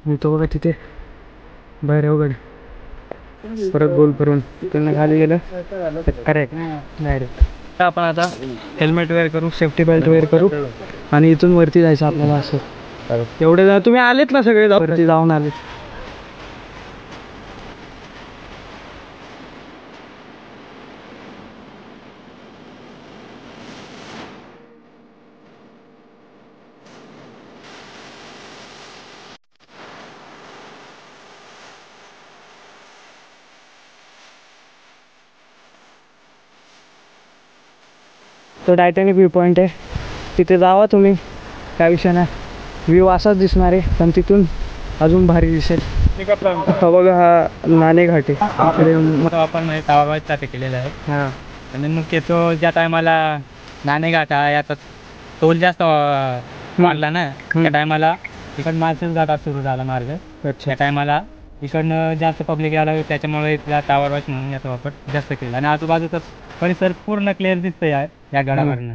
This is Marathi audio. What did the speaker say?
आणि तो बघा तिथे बाहेर वगैरे परत गोल करून त्यांना खाली गेलं करेक्ट डायरेक्ट. आपण आता हेल्मेट वेअर करू, सेफ्टी बेल्ट वेअर करू आणि इथून वरती जायचं आपल्याला. असं एवढे तुम्ही आलेत ना सगळे, वरती जाऊन आलेत. तो टायटॅनिक व्ह्यू पॉईंट आहे, तिथे जावा तुम्ही, काय विषय नाही. व्ह्यू असाच दिसणार आहे पण तिथून अजून भारी दिसेल. हा बघा, हा नाणे घाट आहे. आपण तावाबाद केलेला आहे. हां, आणि मग तो ज्या टायमाला नाणे घाट हा याचा टोल जास्त मारला ना, त्या टायमाला इकडं मार्शल घाटात सुरू झाला मार्ग. त्या टायमाला इकडनं जास्त पब्लिक यायला, त्याच्यामुळे इथला टावर वॉच म्हणून याचा वापर जास्त केला. आणि आजूबाजूचा परिसर पूर्ण क्लिअर दिसतोय या गडावरनं.